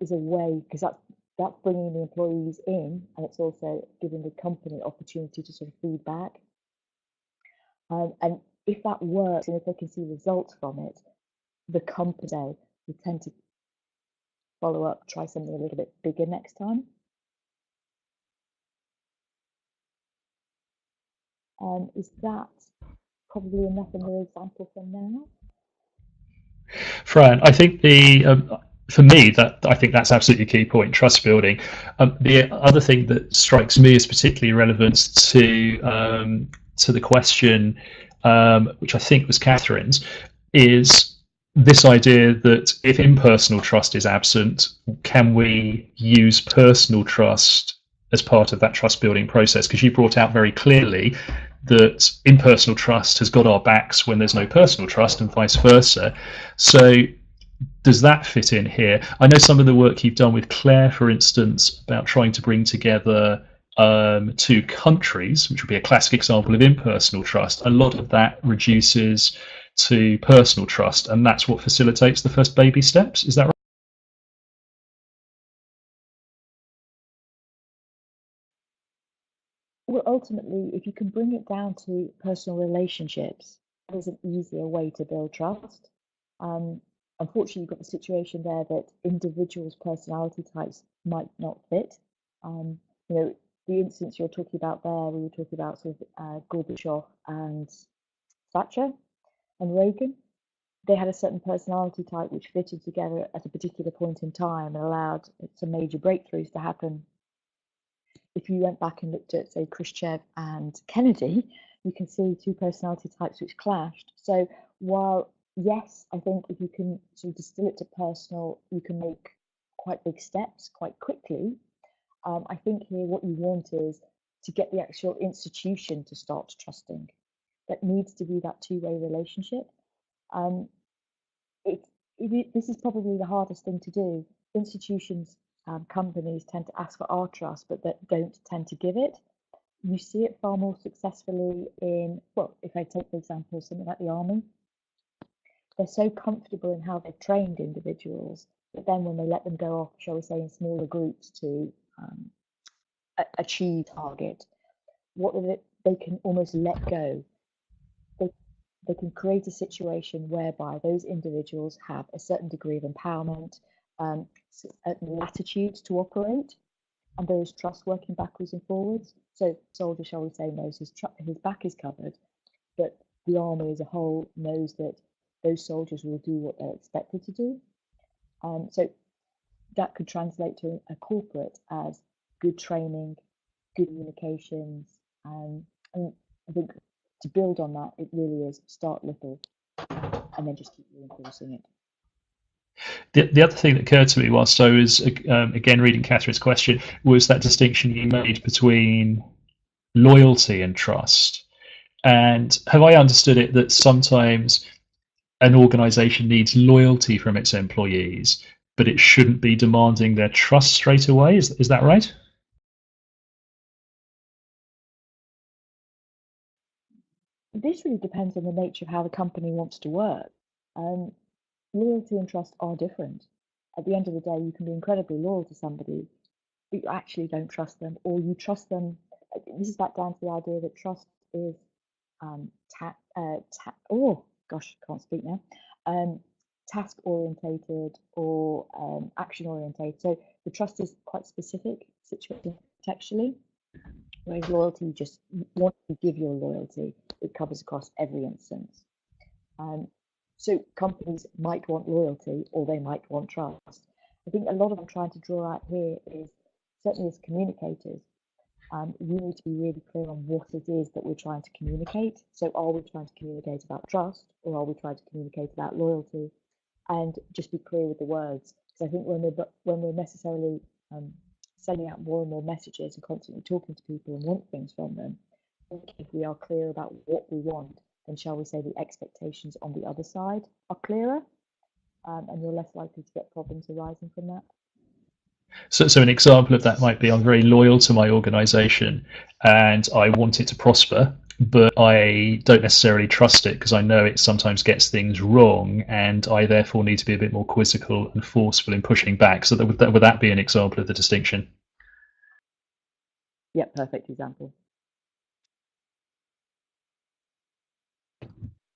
S3: is a way, because that's bringing the employees in, and it's also giving the company opportunity to sort of feedback. And if that works, and if they can see results from it, the company will tend to follow up, try something a little bit bigger next time. Is that probably enough in the example for now?
S2: Fran, I think for me, I think that's absolutely a key point, trust building. The other thing that strikes me as particularly relevant to the question, which I think was Catherine's, is this idea that if impersonal trust is absent, can we use personal trust as part of that trust building process? Because you brought out very clearly that impersonal trust has got our backs when there's no personal trust, and vice versa. So does that fit in here? I know some of the work you've done with Claire, for instance, about trying to bring together two countries, which would be a classic example of impersonal trust. A lot of that reduces to personal trust, and that's what facilitates the first baby steps. Is that right?
S3: Well, ultimately, if you can bring it down to personal relationships, that is an easier way to build trust. Unfortunately, you've got the situation there that individuals' personality types might not fit. The instance you're talking about there, we were talking about sort of Gorbachev and Thatcher and Reagan. They had a certain personality type which fitted together at a particular point in time and allowed some major breakthroughs to happen. If you went back and looked at, say, Khrushchev and Kennedy, you can see two personality types which clashed. So while yes, I think if you can sort of distill it to personal, you can make quite big steps quite quickly. I think here what you want is to get the actual institution to start trusting. That needs to be that two-way relationship. Um, this is probably the hardest thing to do. Institutions, companies tend to ask for our trust, but that don't tend to give it. You see it far more successfully in, well, if I take, for example, something like the army, they're so comfortable in how they've trained individuals that then when they let them go off, shall we say, in smaller groups to achieve target, they can almost let go. They can create a situation whereby those individuals have a certain degree of empowerment, latitudes to operate, and there is trust working backwards and forwards. So soldier, shall we say, knows his back is covered, but the army as a whole knows that those soldiers will do what they're expected to do. So that could translate to a corporate as good training, good communications, and I think to build on that, it really is start little and then just keep reinforcing it.
S2: The other thing that occurred to me whilst I was again reading Catherine's question was that distinction you made between loyalty and trust. And have I understood it that sometimes an organisation needs loyalty from its employees, but it shouldn't be demanding their trust straight away? Is that right?
S3: This really depends on the nature of how the company wants to work. Loyalty and trust are different. At the end of the day, you can be incredibly loyal to somebody, but you actually don't trust them, or you trust them. This is back down to the idea that trust is oh gosh, can't speak now. Task orientated or action orientated. So the trust is quite specific, situated contextually, whereas loyalty, you just want to give your loyalty. It covers across every instance. So companies might want loyalty or they might want trust. I think a lot of what I'm trying to draw out here is, certainly as communicators, we need to be really clear on what it is that we're trying to communicate. So are we trying to communicate about trust, or are we trying to communicate about loyalty? And just be clear with the words. Because I think when we're necessarily sending out more and more messages and constantly talking to people and want things from them, if we are clear about what we want, then shall we say the expectations on the other side are clearer, and you're less likely to get problems arising from that.
S2: So an example of that might be, I'm very loyal to my organisation and I want it to prosper, but I don't necessarily trust it because I know it sometimes gets things wrong, and I therefore need to be a bit more quizzical and forceful in pushing back. So would that be an example of the distinction?
S3: Yeah, perfect example.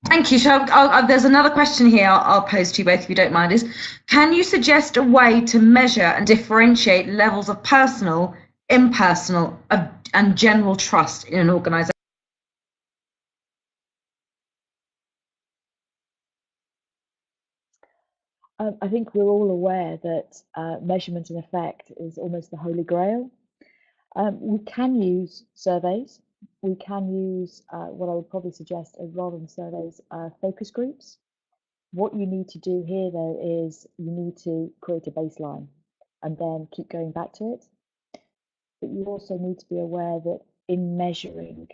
S1: Thank you. So there's another question here I'll pose to you both, if you don't mind, is can you suggest a way to measure and differentiate levels of personal, impersonal, and general trust in an organisation?
S3: I think we're all aware that measurement and effect is almost the holy grail. We can use surveys. We can use what I would probably suggest, rather than surveys, focus groups. What you need to do here, though, is you need to create a baseline and then keep going back to it. But you also need to be aware that in measuring,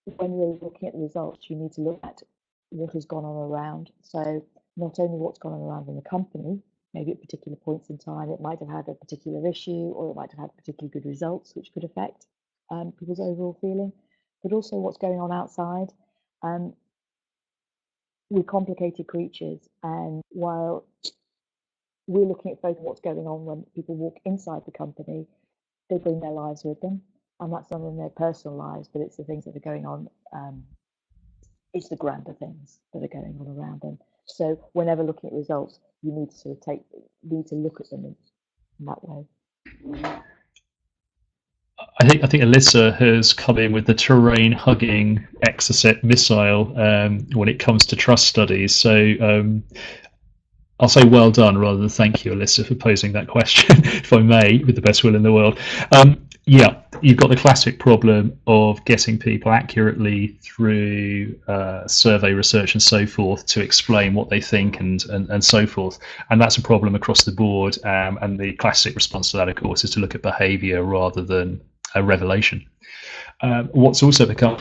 S3: when you're looking at the results, you need to look at what has gone on around. So not only what's gone on around in the company, maybe at particular points in time, it might have had a particular issue, or it might have had particularly good results, which could affect people's overall feeling, but also what's going on outside. We're complicated creatures, and while we're looking at both what's going on when people walk inside the company, they bring their lives with them, and that's not in their personal lives, but it's the things that are going on. It's the grander things that are going on around them. So whenever looking at results, you need to sort of need to look at them in that way.
S2: I think Alyssa has come in with the terrain-hugging Exocet missile when it comes to trust studies. So I'll say well done rather than thank you, Alyssa, for posing that question, if I may, with the best will in the world. Yeah, you've got the classic problem of getting people accurately through survey research and so forth to explain what they think and so forth. And that's a problem across the board. And the classic response to that, of course, is to look at behavior rather than a revelation. What's also become,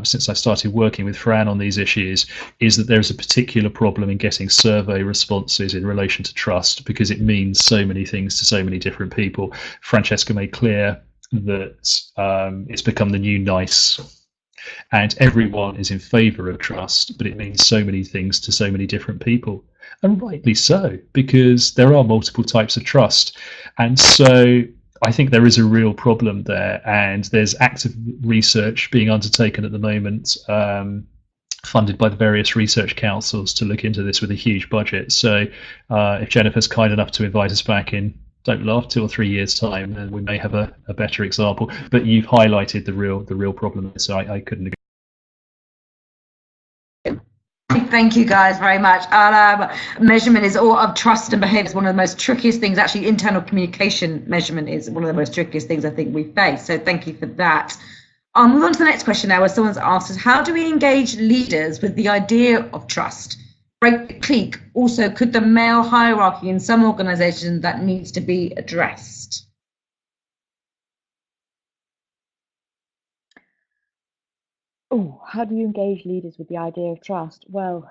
S2: since I started working with Fran on these issues, is that there's a particular problem in getting survey responses in relation to trust, because it means so many things to so many different people. Francesca made clear that it's become the new nice, and everyone is in favour of trust, but it means so many things to so many different people. And rightly so, because there are multiple types of trust. And so I think there is a real problem there, and there's active research being undertaken at the moment, funded by the various research councils, to look into this with a huge budget. So if Jennifer's kind enough to invite us back in, don't laugh, 2 or 3 years' time, then we may have a better example. But you've highlighted the real problem, so I couldn't agree.
S1: Thank you guys very much. Measurement is all of trust and behavior is one of the most trickiest things. Actually, internal communication measurement is one of the most trickiest things I think we face. So thank you for that. I'll move on to the next question now, where someone's asked us, how do we engage leaders with the idea of trust? Break the clique. Also, could the male hierarchy in some organizations that needs to be addressed?
S3: Oh, how do you engage leaders with the idea of trust? Well,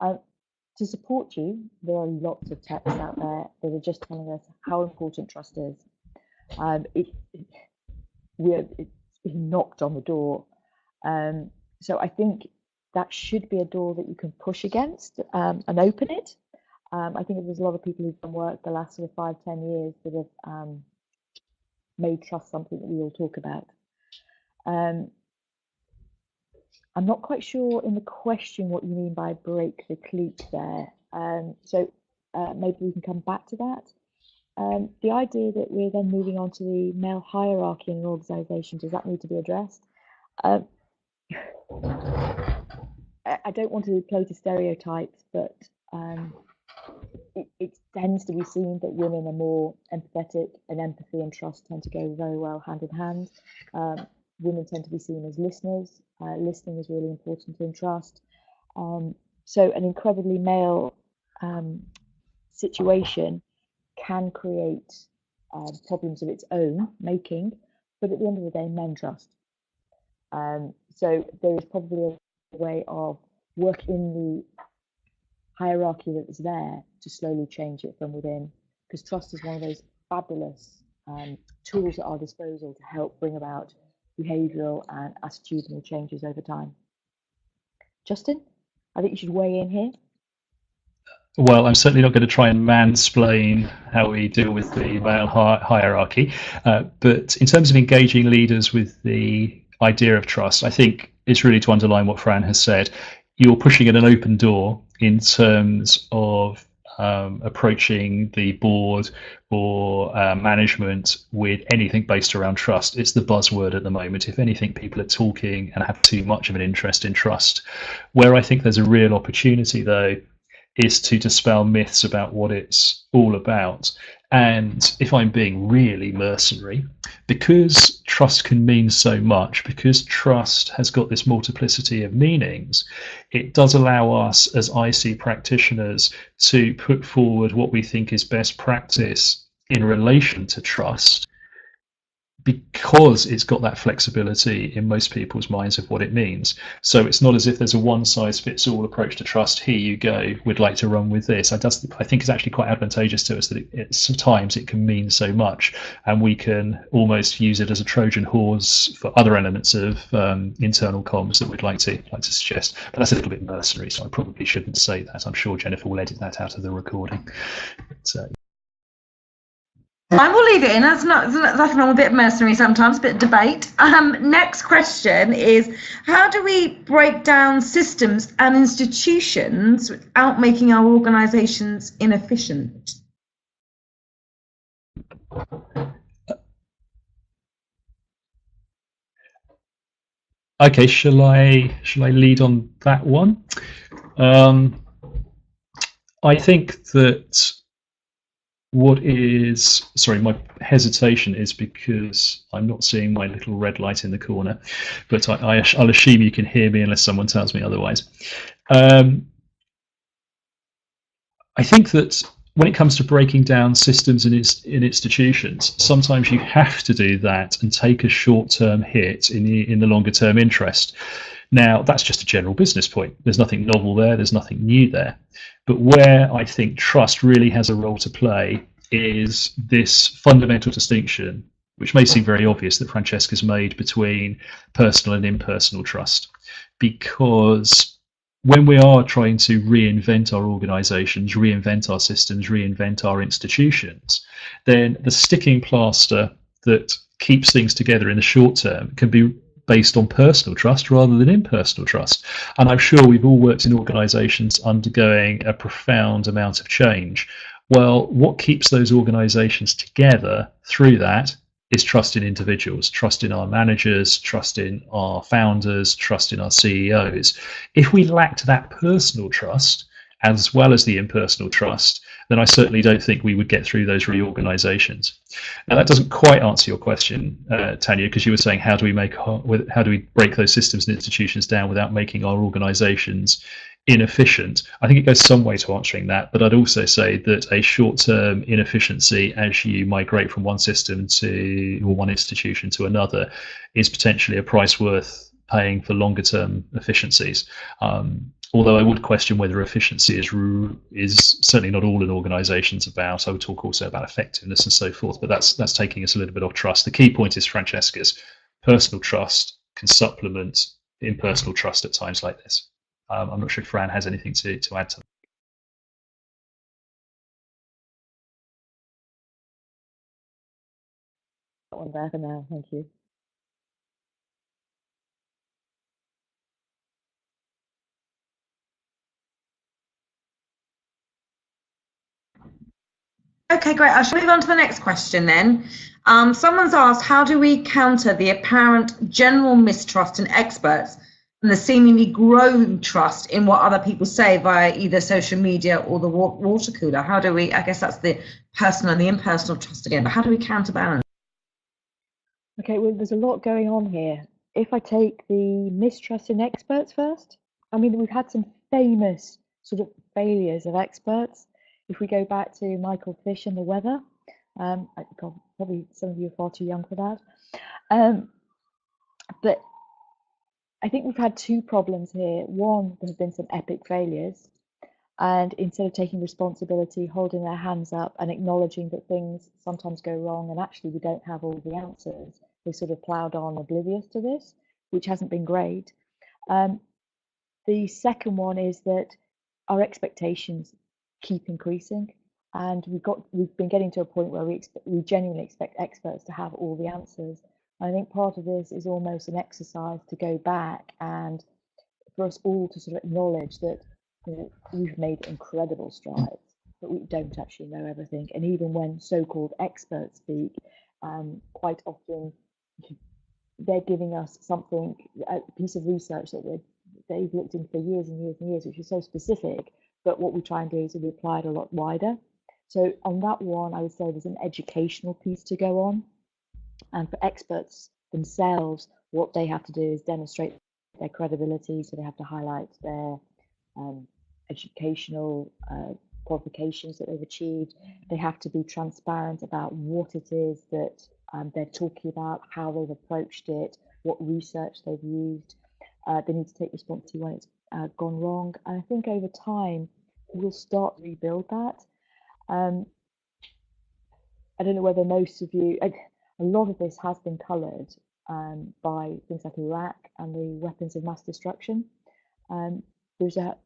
S3: to support you, there are lots of texts out there that are just telling us how important trust is. It's been knocked on the door. So I think that should be a door that you can push against and open it. I think there's a lot of people who've done work the last sort of 5-10 years that have made trust something that we all talk about. I'm not quite sure in the question what you mean by break the clique there. So maybe we can come back to that. The idea that we're then moving on to the male hierarchy in an organisation, does that need to be addressed? I don't want to play to stereotypes, but it tends to be seen that women are more empathetic, and empathy and trust tend to go very well hand in hand. Women tend to be seen as listeners. Listening is really important in trust. So an incredibly male situation can create problems of its own making, but at the end of the day, men trust. So there is probably a way of working in the hierarchy that is there to slowly change it from within, because trust is one of those fabulous tools at our disposal to help bring about behavioural and attitudinal changes over time. Justin, I think you should weigh in here.
S2: Well, I'm certainly not going to try and mansplain how we deal with the male hierarchy, but in terms of engaging leaders with the idea of trust, I think it's really to underline what Fran has said. You're pushing at an open door in terms of approaching the board or management with anything based around trust. It's the buzzword at the moment. If anything, people are talking and have too much of an interest in trust. Where I think there's a real opportunity, though, is to dispel myths about what it's all about. And if I'm being really mercenary, because trust can mean so much, because trust has got this multiplicity of meanings, it does allow us as IC practitioners to put forward what we think is best practice in relation to trust, because it's got that flexibility in most people's minds of what it means. So it's not as if there's a one-size-fits-all approach to trust. Here you go, we'd like to run with this. I think it's actually quite advantageous to us that sometimes it can mean so much, and we can almost use it as a Trojan horse for other elements of internal comms that we'd like to suggest. But that's a little bit mercenary, so I probably shouldn't say that. I'm sure Jennifer will edit that out of the recording. So.
S1: I will leave it in. That's nothing wrong with a bit of mercenary sometimes, a bit of debate. Next question is, how do we break down systems and institutions without making our organisations inefficient?
S2: Okay, shall I lead on that one? I think that my hesitation is because I'm not seeing my little red light in the corner, but I'll assume you can hear me unless someone tells me otherwise. I think that when it comes to breaking down systems in institutions, sometimes you have to do that and take a short-term hit in the longer-term interest. Now, that's just a general business point. There's nothing novel there. There's nothing new there. But where I think trust really has a role to play is this fundamental distinction, which may seem very obvious, that Francesca's made between personal and impersonal trust. Because when we are trying to reinvent our organizations, reinvent our systems, reinvent our institutions, then the sticking plaster that keeps things together in the short term can be based on personal trust rather than impersonal trust. And I'm sure we've all worked in organizations undergoing a profound amount of change. Well, what keeps those organizations together through that is trust in individuals, trust in our managers, trust in our founders, trust in our CEOs. If we lacked that personal trust, as well as the impersonal trust, then I certainly don't think we would get through those reorganizations. Now, that doesn't quite answer your question, Tanya, because you were saying how do we break those systems and institutions down without making our organizations inefficient? I think it goes some way to answering that, but I'd also say that a short-term inefficiency as you migrate from one system or one institution to another is potentially a price worth paying for longer-term efficiencies. Although I would question whether efficiency is certainly not all an organization's about. I would talk also about effectiveness and so forth, but that's taking us a little bit off trust. The key point is Francesca's personal trust can supplement impersonal trust at times like this. I'm not sure if Fran has anything to add to that.
S3: On there for now, thank you.
S1: Okay, great. I shall move on to the next question then. Someone's asked, how do we counter the apparent general mistrust in experts and the seemingly growing trust in what other people say via either social media or the water cooler? How do we, I guess that's the personal and the impersonal trust again, but how do we counterbalance?
S3: Okay, well, there's a lot going on here. If I take the mistrust in experts first, I mean, we've had some famous sort of failures of experts. If we go back to Michael Fish and the weather, probably some of you are far too young for that. But I think we've had two problems here. One, there have been some epic failures. And instead of taking responsibility, holding their hands up and acknowledging that things sometimes go wrong and actually we don't have all the answers, they sort of ploughed on oblivious to this, which hasn't been great. The second one is that our expectations keep increasing, and we've been getting to a point where we genuinely expect experts to have all the answers. I think part of this is almost an exercise to go back and for us all to sort of acknowledge that we've made incredible strides, but we don't actually know everything. And even when so-called experts speak, quite often they're giving us something, a piece of research that they've looked into for years and years and years, which is so specific, but what we try and do is we apply it a lot wider. So on that one, I would say there's an educational piece to go on. And for experts themselves, what they have to do is demonstrate their credibility. So they have to highlight their educational qualifications that they've achieved. They have to be transparent about what it is that they're talking about, how they've approached it, what research they've used. They need to take responsibility when it's gone wrong. And I think over time, we'll start to rebuild that. I don't know whether most of you, a lot of this has been coloured by things like Iraq and the weapons of mass destruction. There's a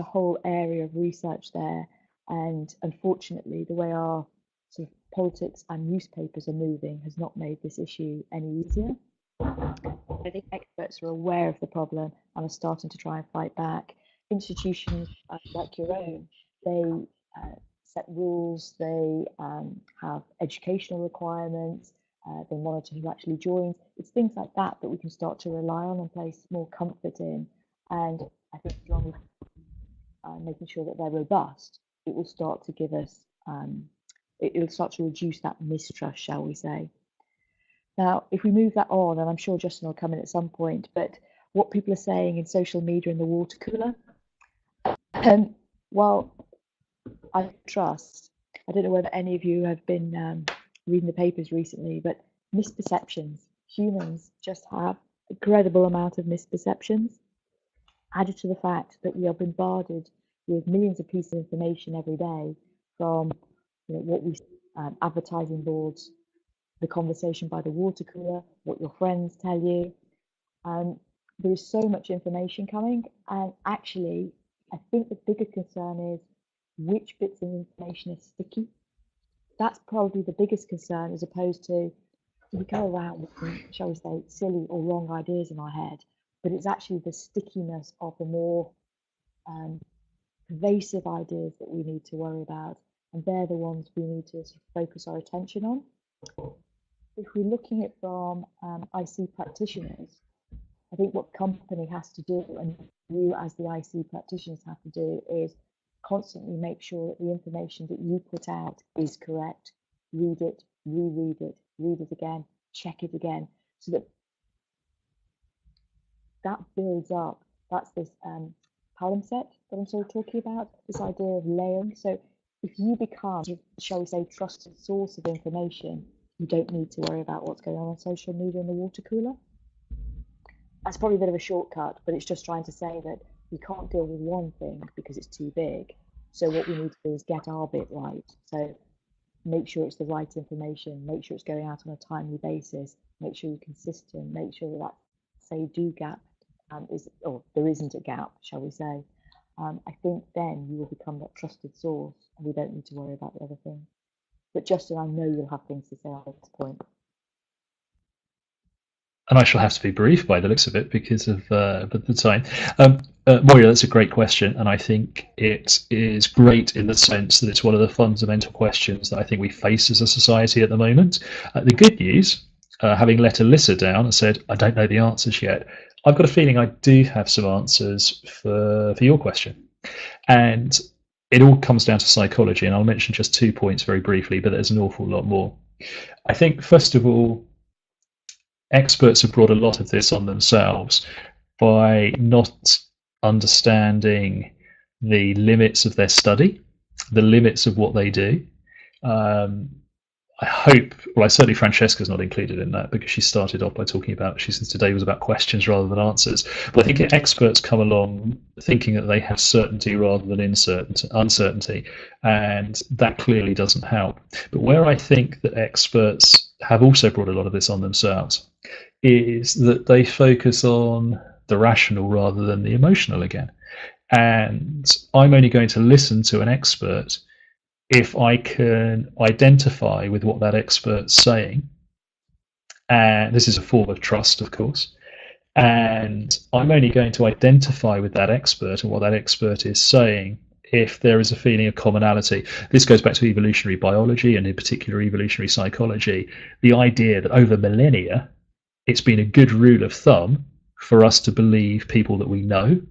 S3: whole area of research there, and unfortunately, the way our sort of politics and newspapers are moving has not made this issue any easier. I think experts are aware of the problem and are starting to try and fight back. Institutions like your own, they set rules, they have educational requirements, they monitor who actually joins. It's things like that that we can start to rely on and place more comfort in. And I think as long as making sure that they're robust, it will start to give us it'll start to reduce that mistrust, shall we say. Now, if we move that on, and I'm sure Justin will come in at some point, but what people are saying in social media in the water cooler, well, I trust, I don't know whether any of you have been reading the papers recently, but misperceptions. Humans just have a credible amount of misperceptions, added to the fact that we are bombarded with millions of pieces of information every day from what we advertising boards, the conversation by the water cooler, what your friends tell you. There is so much information coming, and actually, I think the bigger concern is which bits of information are sticky. That's probably the biggest concern, as opposed to we go around with, shall we say, silly or wrong ideas in our head, but it's actually the stickiness of the more pervasive ideas that we need to worry about, and they're the ones we need to sort of focus our attention on. If we're looking at from IC practitioners, I think what the company has to do, and you as the IC practitioners have to do, is constantly make sure that the information that you put out is correct. Read it, reread it, read it again, check it again, so that that builds up. That's this palimpsest that I'm sort of talking about, this idea of layering. So if you become, shall we say, trusted source of information, you don't need to worry about what's going on social media in the water cooler. That's probably a bit of a shortcut, but it's just trying to say that we can't deal with one thing because it's too big. So what we need to do is get our bit right. So make sure it's the right information, make sure it's going out on a timely basis, make sure you're consistent, make sure that say-do gap is, or there isn't a gap, shall we say. I think then you will become that trusted source, and we don't need to worry about the other things. But Justin, I know you'll have things to say on this point.
S2: And I shall have to be brief by the looks of it because of the time. Moira, that's a great question, and I think it is great in the sense that it's one of the fundamental questions that I think we face as a society at the moment. The good news, having let Alyssa down and said, I don't know the answers yet, I've got a feeling I do have some answers for your question. And it all comes down to psychology, and I'll mention just 2 points very briefly, but there's an awful lot more. I think, first of all, experts have brought a lot of this on themselves by not understanding the limits of their study, the limits of what they do. I hope, well, certainly Francesca's not included in that because she started off by talking about, she said today was about questions rather than answers. But I think experts come along thinking that they have certainty rather than uncertainty, and that clearly doesn't help. But where I think that experts have also brought a lot of this on themselves is that they focus on the rational rather than the emotional again. And I'm only going to listen to an expert if I can identify with what that expert's saying. And this is a form of trust, of course. And I'm only going to identify with that expert and what that expert is saying if there is a feeling of commonality. This goes back to evolutionary biology, and in particular evolutionary psychology, the idea that over millennia, it's been a good rule of thumb for us to believe people that we know,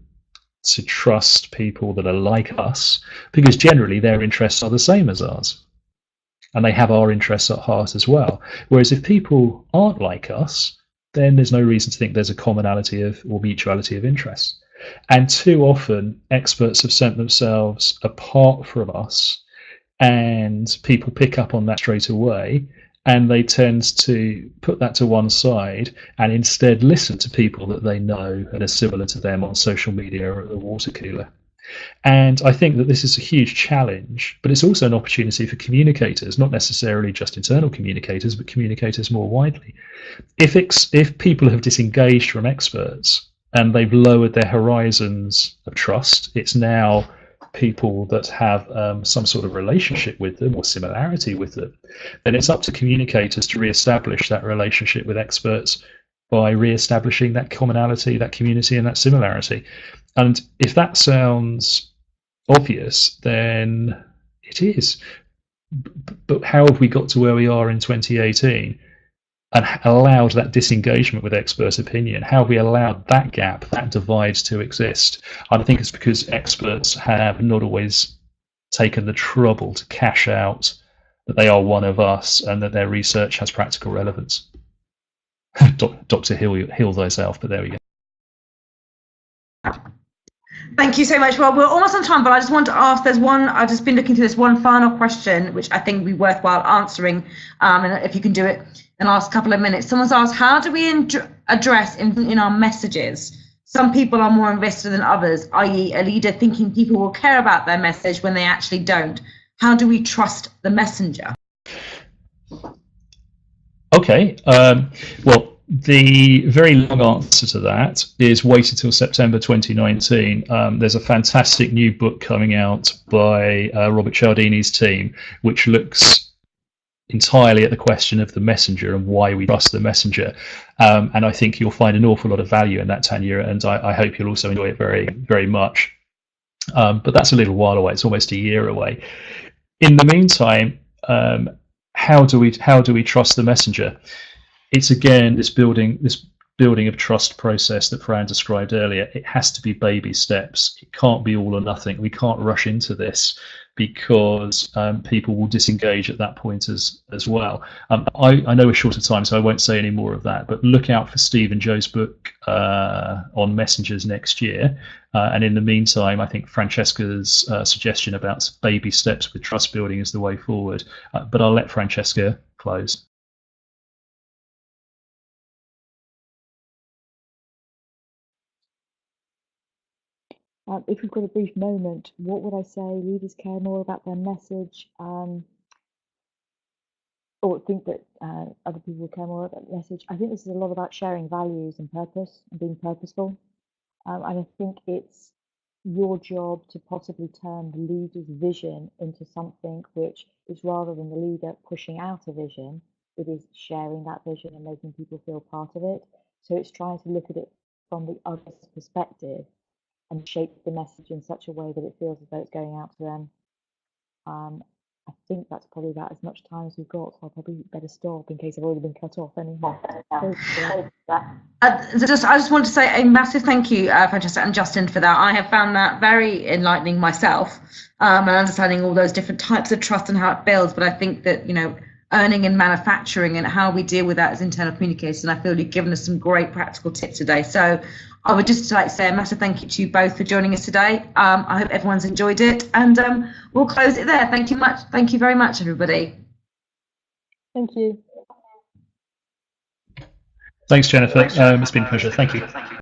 S2: to trust people that are like us, because generally their interests are the same as ours, and they have our interests at heart as well. Whereas if people aren't like us, then there's no reason to think there's a commonality of or mutuality of interest. And too often experts have sent themselves apart from us, and people pick up on that straight away, and they tend to put that to one side and instead listen to people that they know and are similar to them on social media or at the water cooler. And I think that this is a huge challenge, but it's also an opportunity for communicators, not necessarily just internal communicators, but communicators more widely. If people have disengaged from experts and they've lowered their horizons of trust, it's now people that have some sort of relationship with them or similarity with them, then it's up to communicators to re-establish that relationship with experts by re-establishing that commonality, that community, and that similarity. And if that sounds obvious, then it is. But how have we got to where we are in 2018 and allowed that disengagement with expert opinion? How have we allowed that gap, that divide to exist? I think it's because experts have not always taken the trouble to cash out that they are one of us and that their research has practical relevance. Dr. Heal thyself, but there we go.
S1: Thank you so much. Well, we're almost on time, but I just want to ask, I've just been looking through this one final question, which I think would be worthwhile answering, and if you can do it in the last couple of minutes. Someone's asked, how do we address in our messages? Some people are more invested than others, i.e. a leader thinking people will care about their message when they actually don't. How do we trust the messenger?
S2: Okay, well, the very long answer to that is wait until September 2019. There's a fantastic new book coming out by Robert Cialdini's team, which looks entirely at the question of the messenger and why we trust the messenger. And I think you'll find an awful lot of value in that, Tanya, and I hope you'll also enjoy it very, very much. But that's a little while away. It's almost a year away. In the meantime, how do we trust the messenger? It's again this building of trust process that Fran described earlier. It has to be baby steps. It can't be all or nothing. We can't rush into this because people will disengage at that point as well. I know we're short of time, so I won't say any more of that, but look out for Steve and Joe's book on messengers next year. And in the meantime, I think Francesca's suggestion about baby steps with trust building is the way forward. But I'll let Francesca close.
S3: If we've got a brief moment, what would I say? Leaders care more about their message, or think that other people care more about the message. I think this is a lot about sharing values and purpose and being purposeful. And I think it's your job to possibly turn the leader's vision into something which is, rather than the leader pushing out a vision, it is sharing that vision and making people feel part of it. So it's trying to look at it from the other's perspective and shape the message in such a way that it feels as though it's going out to them. I think that's probably about as much time as we've got, so I'll probably better stop in case I've already been cut off anyhow.
S1: I just want to say a massive thank you, Francesca and Justin, for that. I have found that very enlightening myself, and understanding all those different types of trust and how it builds. But I think that, earning and manufacturing and how we deal with that as internal communicators, and I feel you've given us some great practical tips today. So I would just like to say a massive thank you to you both for joining us today. I hope everyone's enjoyed it, and we'll close it there. Thank you very much, everybody.
S3: Thank you.
S2: Thanks, Jennifer. It's been a pleasure. Thank you.